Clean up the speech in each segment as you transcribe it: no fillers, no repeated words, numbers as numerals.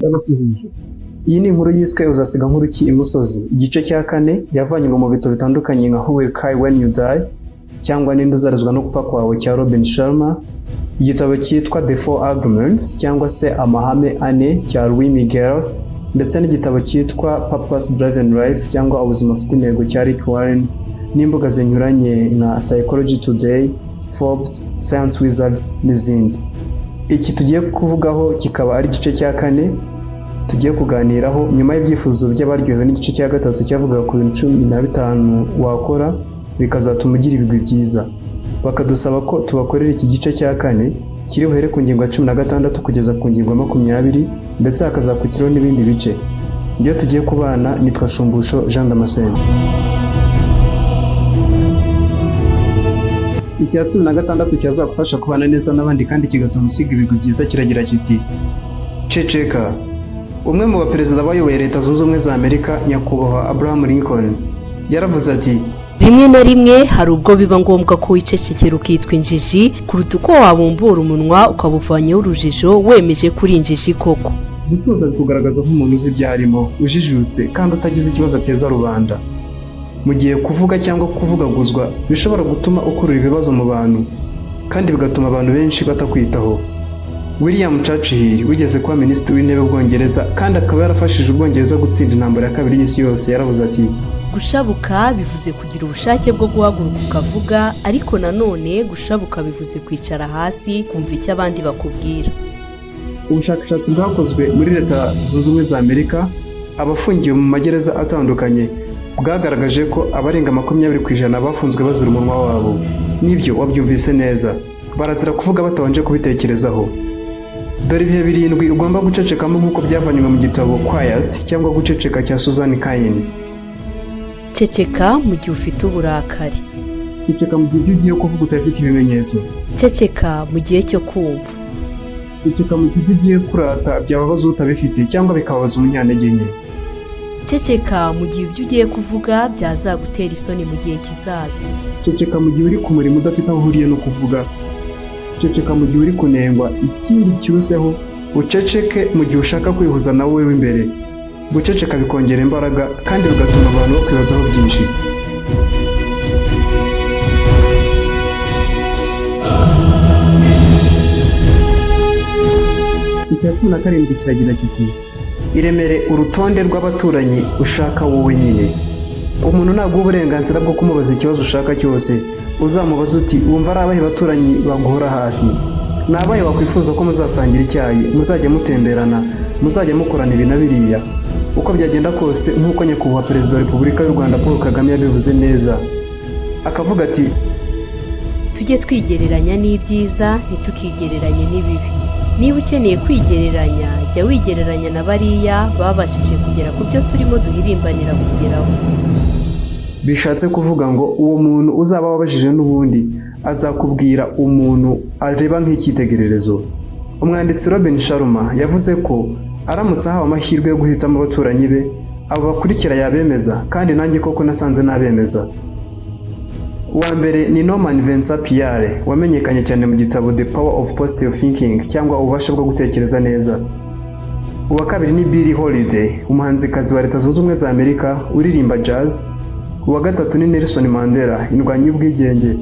Yabasuhuje. Iyi ni inkuru yiswe uzasiga nk'uruki imusozi. Igice cya 4 yavanywe mu bitabo bitandukanye nka Who Will Cry When You Die cyangwa Ninde Uzarizwa no Gupfa Kwawe cya Robin Sharma, igitabo cyitwa The Four Arguments cyangwa se Amahame Ane cya Louis Miguel, ndetse n'igitabo cyitwa Purpose Driven Life cyangwa Ubuzima Ufite Intego cya Rick Warren, n'imbuga zinyuranye nka Psychology Today, Forbes, Science Wizards n'izindi. Iki tugiye kuvugaho kikaba ari igice cya 4 tugiye kuganiraho nyuma y'ibyifuzo by'abaryohewe n'igice cya 3 cyavugaga ku bintu 15 wakora bikazatuma ugira ibigwi byiza. Bakadusaba ko tubakorera iki gice cya 4 kiri buhere ku ngingo ya 16 kugeza ku ngingo ya 20 ndetse hakazakurikiraho n'ibindi bice. Ngiye tugiye kubana nitwa Shumbusho Jean Damascene. Icya 16 cyazagufasha kubana neza n'abandi kandi kigatuma usiga ibigwi byiza kiragira kiti: ceceka. Umwe mu baperezida bayoboye Leta Zunze Ubumwe za Amerika, nyakubahwa Abraham Lincoln, yaravuze ati: rimwe na rimwe hari ubwo biba ngombwa ko wicecekera ukitwa injiji kuruta uko wabumbura umunwa ukabuvanyaho urujijo wemeje kuri injiji koko. Gutuza bikugaragaza nk'umuntu uzi ibyo arimo, ujijutse kandi utagize ikibazo ateza rubanda. Mu gihe kuvuga cyangwa kuvugaguzwa bishobora gutuma ukurura ibibazo mu bantu kandi bigatuma abantu benshi batakwitaho. William Churchill wigeze kuba minisitiri w'intebe w'Ubwongereza kandi akaba yarafashije Ubwongereza gutsinda intambara ya kabiri y'isi yose, yaravuze ati: gushabuka bivuze kugira ubushake bwo guhaguruka ukavuga, ariko nanone gushabuka bivuze kwicara hasi kumva icyo abandi bakubwira. Ubushakashatsi bwakozwe muri Leta Zunze Ubumwe za Amerika, abafungiwe mu magereza atandukanye, bwagaragaje ko abarenga 20% bafunzwe bazira umunwa wabo. Nibyo wabyumvise neza, barazira kuvuga batabanje kubitekerezaho. Dore ibihe 7 ugomba gucecekamo nk'uko byavanywe mu gitabo Quiet cyangwa guceceka cya Susan Cain. Ceceka mu gihe ufite uburakari. Ceceka mu gihe ugiye kuvuga utafite ibimenyetso. Ceceka mu gihe cyo kumva. Ceceka mu gihe ugiye kurata byababaza utabifite cyangwa bikababaza umunyantege nke. Ceceka mu gihe ibyo ugiye kuvuga byazagutera isoni mu gihe kizaza. Ceceka mu gihe uri ku murimo udafite aho uhuriye no kuvuga. Ceceka mu gihe uri kunengwa ikindi kiruseho. Uceceke mu gihe ushaka kwihuza nawe wewe imbere. Guceceka bikongera imbaraga kandi bigatuma abantu bakwibazaho byinshi. Icya 17 kiragira kiti: iremere urutonde rw'abaturanyi ushaka wowe nyine. Umuntu ntabwo uburenganzira bwo kumubaza ikibazo ushaka cyose. Uzamubaza uti: wumva ari abahe baturanyi baguhora hafi? Nabaye wakwifuza ko muzasangira icyayi, muzajya mutemberana, muzajya mukorana ibi na biriya. Uko byagenda kose, nk'uko nyakubahwa Perezida wa Repubulika y'u Rwanda Paul Kagame yabivuze neza, akavuga ati: tujye twigereranya n'ibyiza ntitukigereranye n'ibibi. Niba ukeneye kwigereranya, jya wigereranya na bariya babashije kugera ku byo turimo duhirimbanira kugeraho. Bishatse kuvuga ngo uwo muntu uzaba wabajije n'ubundi azakubwira umuntu areba nk'icyitegererezo. Umwanditsi Robin Sharma yavuze ko aramutse ahawe amahirwe yo guhitamo abaturanyi be, abo bakurikira yabemeza, kandi nanjye koko nasanze nabemeza. Uwa mbere ni Norman Vincent Peale, wamenyekanye cyane mu gitabo The Power of Positive Thinking cyangwa ububasha bwo gutekereza neza. Uwa kabiri ni Billie Holiday, umuhanzikazi wa Leta Zunze Ubumwe za Amerika uririmba jazz. Uwa gatatu ni Nelson Mandela, indwanyi y'ubwigenge.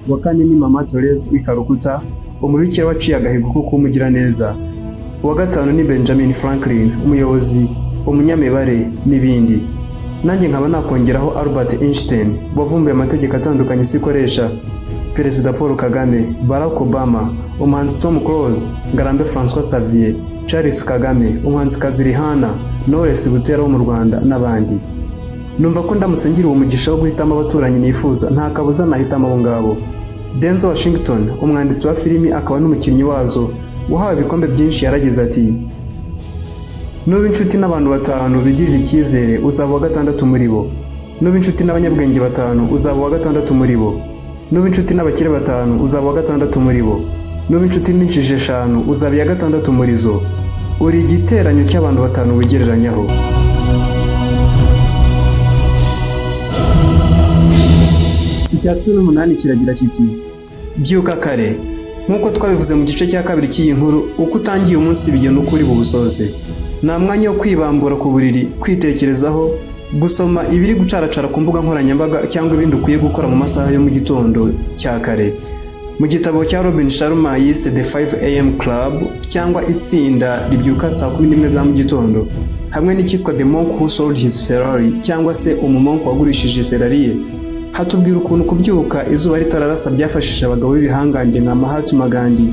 Uwa kane ni Mama Teresa w'i Calcutta, umubikira waciye agahigo ko kumugira neza. Uwa gatanu ni Benjamin Franklin, umuyobozi, umunyamibare n'ibindi. Nanjye nkaba nakongeraho Albert Einstein, wavumbuye amategeko atandukanye sikoresha, Perezida Paul Kagame, Barack Obama, umuhanzi Tom Cruise, Ngarambe François Xavier, Charles Kagame, umuhanzikazi Rihanna, Knowless Butera wo mu Rwanda n'abandi. Numva ko ndamutse ngira uwo mugisha wo guhitamo abaturanyi nifuza, nta kabuza nahitamo abo ngabo. Denzel Washington, umwanditsi wa filimi akaba n'umukinnyi wazo, wahawe ibikombe byinshi, yaragize ati: nuba inshuti n'abantu 5 bigirira icyizere, uzaba wa 6 muri bo. Nuba inshuti n'abanyabwenge 5, uzaba wa 6 muri bo. Nuba inshuti n'abakire 5, uzaba wa 6 muri bo. Nuba inshuti n'injiji 5, uzaba ya 6 muri zo. Uri igiteranyo cy'abantu 5 wigereranyaho. Icya 18 kiragira kiti: byuka kare. nk'uko twabivuze mu gice cya kabiri cy'iyi nkuru, uko utangiye umunsi bigena uko uri buwusoze. nta mwanya wo kwibambura ku buriri, kwitekerezaho, gusoma ibiri gucaracara ku mbuga nkoranyambaga cyangwa ibindi ukwiye gukora mu masaha yo mu gitondo cya kare. Mu gitabo cya Robin Sharma yise The 5am Club cyangwa itsinda ribyuka saa 11 za mu gitondo, hamwe n'icyitwa The Monk Who Sold His Ferrari cyangwa se umumonko wagurishije Ferrari ye, hatubwira ukuntu kubyuka izuba ritararasa byafashije abagabo b'ibihangange nka Mahatma Gandhi,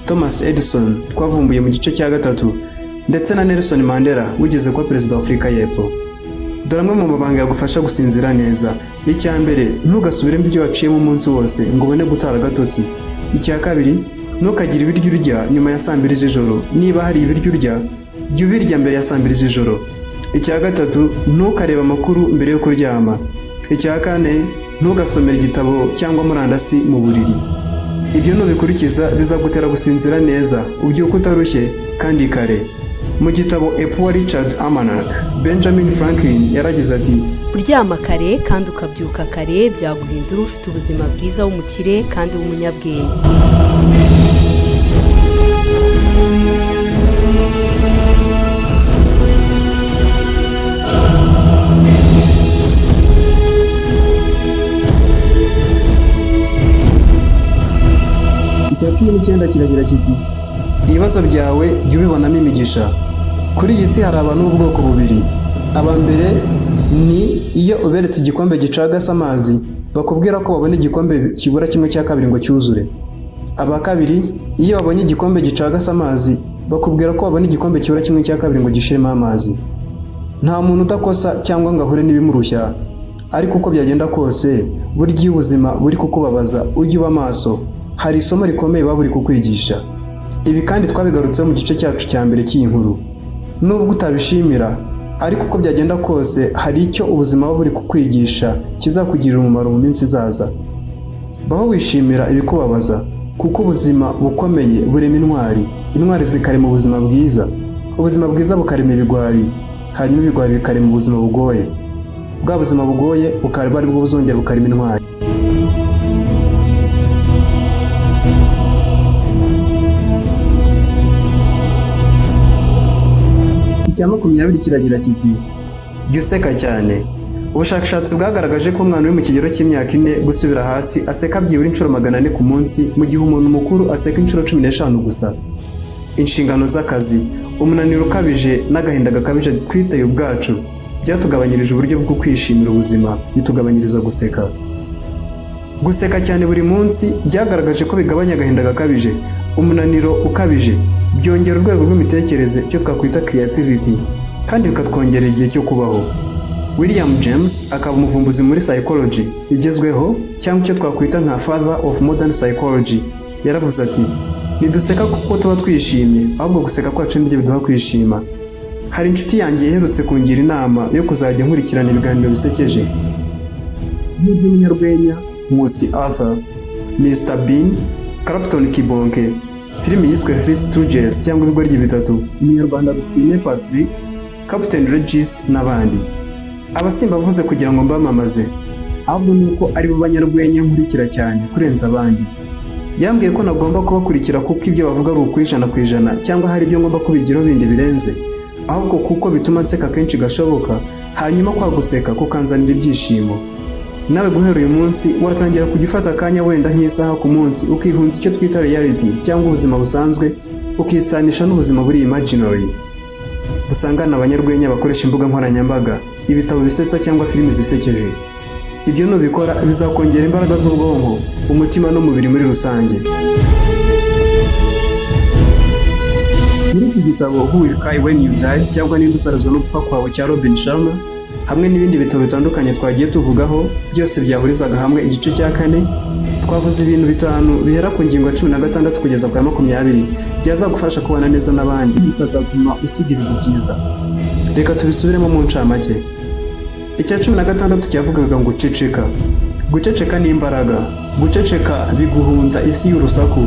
Thomas Edison twavumbuye mu gice cya gatatu, ndetse na Nelson Mandela wigeze kuba perezida wa Afurika y'Epfo. Dore amwe mu mabanga yagufasha gusinzira neza. Icya mbere, ntugasubiremo ibyo waciyemo umunsi wose ngo ubone gutara agatotsi. Icya kabiri, ntukagire ibiryo urya nyuma ya saa 2 z'ijoro. Niba hari ibiryo urya, jya ubirya mbere ya saa 2 z'ijoro. Icya gatatu, ntukarebe amakuru mbere yo kuryama. Icya kane, ntugasomere igitabo cyangwa murandasi mu buriri. Ibyo nubikurikiza bizagutera gusinzira neza, ubyuka utarushye kandi kare. Mu gitabo A Poor Richard Almanac, Benjamin Franklin yaragize ati, kuryama kare kandi ukabyuka kare byaguhindura ufite ubuzima bwiza w'umukire kandi w'umunyabwenge. Icya 19 kiragira kiti, ibibazo byawe jya ubibonamo imigisha. Kuri iyi si hari abantu b'ubwoko bubiri. Aba mbere ni iyo uberetse igikombe gicagase amazi, bakubwira ko babona igikombe kibura 1/2 ngo cyuzure. Aba kabiri, iyo babonye igikombe gicagase amazi, bakubwira ko babona igikombe kibura 1/2 ngo gishiremo amazi. Nta muntu udakosa cyangwa ngo ahure n'ibimurushya, ariko uko byagenda kose, burya ubuzima buri kukubabaza ujye uba maso. Hari isomo rikomeye baburi kukwigisha. Ibi kandi twabigarutseho mu gice cyacu cya mbere cy'iyi nkuru. Nubwo utabishimira, ariko uko byagenda kose hari icyo ubuzima buri kukwigisha kizakugirira umumaro mu minsi izaza. Baho wishimira ibikubabaza, kuko ubuzima bukomeye burema intwari. Intwari zikarema ubuzima bwiza. Ubuzima bwiza bukarema ibigwari, hanyuma ibigwari bikarema ubuzima bugoye. Bwa buzima bugoye bukaba ari bwo buzongera bukarema intwari. Icya 20 kiragira kiti, jya useka cyane. Ubushakashatsi bwagaragaje ko umwana uri mu kigero cy'imyaka 4 gusubira hasi aseka byibura inshuro 400 ku munsi, mu gihe umuntu mukuru aseka inshuro 15 gusa. Inshingano z'akazi, umunaniro ukabije n'agahinda gakabije twiteye ubwacu byatugabanyirije uburyo bwo kwishimira ubuzima, bitugabanyiriza guseka. Guseka cyane buri munsi byagaragaje ko bigabanya agahinda gakabije, umunaniro ukabije, byongera urwego rw'imitekerereze cyo twakwita creativity, kandi bikatwongerera igihe cyo kubaho. William James akaba umuvumbuzi muri psychology igezweho cyangwa icyo twakwita nka father of modern psychology, yaravuze ati, niduseka kuko tuba twishimye, ahubwo guseka kwacu nibyo biduha kwishima. Hari inshuti yanjye iherutse kungira inama yo kuzajya nkurikirana ibiganiro bisekeje nk'iby'umunyarwenya Nkusi Arthur, Mr Bean, Clapton Kibonke, filimi yiswe Three Stooges cyangwa ibigoryi bitatu, Umunyarwanda Rusine Patrick, Captain Regis n'abandi. Abasimba avuze kugira ngo mbamamaze, ahubwo nuko ari bo banyarwenya nkurikira cyane kurenza abandi. Yambwiye ko nagomba kubakurikira kuko ibyo bavuga ari ukuri 100% cyangwa hari ibyo ngomba kubigiraho bindi birenze, ahubwo kuko bituma nseka kenshi gashoboka, hanyuma kwa guseka kukanzanira ibyishimo. Nawe guhera uyu munsi watangira kugifata akanya wenda nk'isaha ku munsi ukihunza icyo twita reality cyangwa ubuzima busanzwe, ukisanisha n'ubuzima buri imaginary. Dusangana abanyarwenya bakoresha imbuga nkoranyambaga, ibitabo bisetsa cyangwa filimi zisekeje. Ibyo nubikora bizakongera imbaraga z'ubwonko, umutima n'umubiri muri rusange. Muri iki gitabo Who Will Cry When You Die cyangwa Ninde Usarazwa no Gupfa Kwawe cya Robin Sharma, hamwe n'ibindi bitabo bitandukanye twagiye tuvugaho, byose byahurizaga hamwe igice cya 4. Twavuze ibintu bitanu bihera ku ngingo ya 16 kugeza ku ya 20 byazagufasha kubana neza n'abandi, bigatuma usigira ibyiza. Reka tubisubiremo mu ncamake. Icya 16 cyavugaga ngo guceceka. Guceceka ni imbaraga. Guceceka biguhunza isi y'urusaku,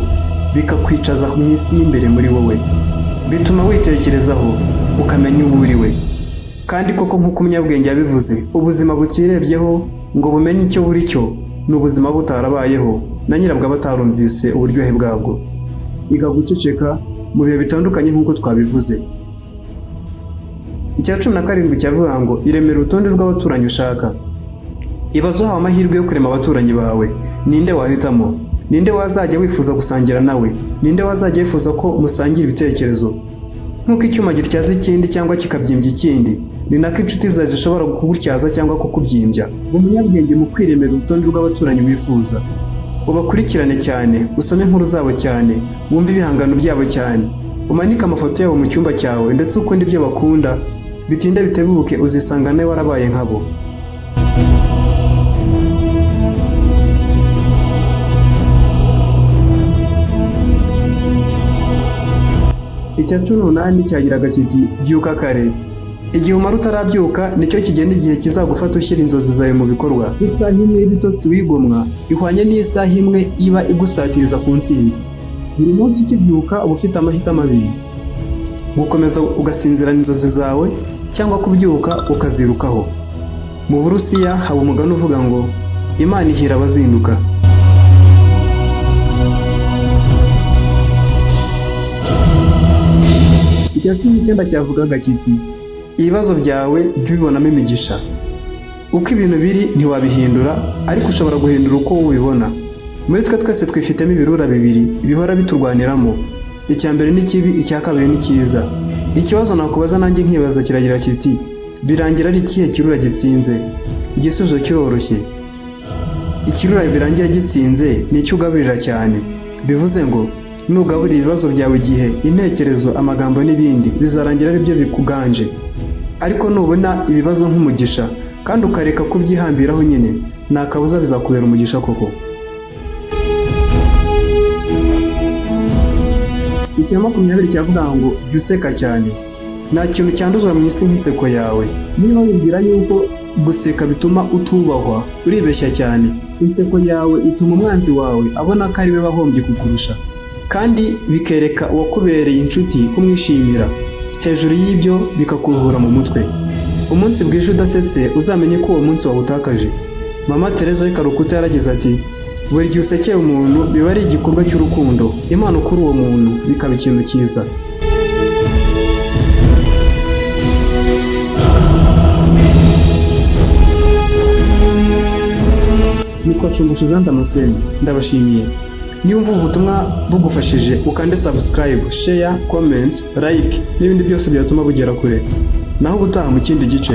bikakwicaza mu isi y'imbere muri wowe. Bituma witekerezaho ukamenya uwo uriwe. Kandi koko nk'uko umunyabwenge yabivuze, ubuzima butirebyeho ngo bumenye icyo buri cyo ni ubuzima butarabayeho, na nyirabwo batarumvise uburyohe bwabwo. iga guceceka mu bihe bitandukanye nk'uko twabivuze. Icya 17 cyavuga ngo iremera urutonde rw'abaturanyi ushaka. Ibaze uhawe amahirwe yo kurema abaturanyi bawe, ninde wahitamo? Ninde wazajya wifuza gusangira nawe? Ninde wazajya wifuza ko musangira ibitekerezo? Nk'uko icyuma gityaza ikindi cyangwa kikabyimbya ikindi, ni nako inshuti zawe zishobora kugutyaza cyangwa kukubyimbya. Umunyabwenge mu kwiremera urutonde rw'abaturanyi wifuza. Ubakurikirane cyane, usome inkuru zabo cyane, wumve ibihangano byabo cyane, umanike amafoto yabo mu cyumba cyawe ndetse ukunda ibyo bakunda, bitinde bitebuke uzisanga nawe warabaye nkabo. Icya 18 cyagiraga kiti byuka kare. Igihe umara utarabyuka nicyo kigenda igihe kizagufata ushyira inzozi zawe mu bikorwa. Isaha imwe y'ibitotsi wigomwa ihwanye n'isaha imwe iba igusatiriza ku ntsinzi. Buri munsi ukibyuka uba ufite amahitamo abiri: gukomeza ugasinzirana inzozi zawe cyangwa kubyuka ukazirukaho. Mu Burusiya haba umugani uvuga ngo Imana ihira abazinduka. Icya 19 cyavugaga kiti ibibazo byawe bibonamo imigisha. Uko ibintu biri ntiwabihindura, ariko ushobora guhindura uko ubibona. Muri twe twese twifitemo ibirura bibiri bihora biturwaniramo. Icya mbere ni kibi, icya kabiri ni cyiza. Ikibazo nakubaza nanjye nkibaza kiragira kiti birangira ari ikihe kirura gitsinze? Igisubizo kiroroshye. Ikirura birangira gitsinze ni icyo ugaburira cyane. Bivuze ngo nugaburira ibibazo byawe igihe, intekerezo, amagambo n'ibindi bizarangira ari byo bikuganje. Ariko nubona ibibazo nk'umugisha kandi ukareka kubyihambiraho nyine, nta kabuza bizakubera umugisha koko. Icya 20 cyavuga ngo jya useka cyane. Nta kintu cyanduzwa mu isi nk'inseko yawe. Niba wibwira yuko guseka bituma utubahwa, uribeshya cyane. Inseko yawe ituma umwanzi wawe abona ko ari we wahombye kukurusha, kandi bikereka uwakubereye inshuti kumwishimira. Hejuru y'ibyo bikakuruhura mu mutwe. Umunsi bwije udasetse uzamenye ko uwo munsi wawutakaje. Mama Teresa w'Ikarukuta yaragize ati buri gihe usekeye umuntu biba ari igikorwa cy'urukundo, impano kuri uwo muntu bikaba ikintu cyiza. Niko Shumbusho Jean Damascene, ndabashimiye. Niba umva ubutumwa bugufashije ukande subscribe, share, comment, like n'ibindi byose byatuma bugera kure. Naho gutaha mu kindi gice.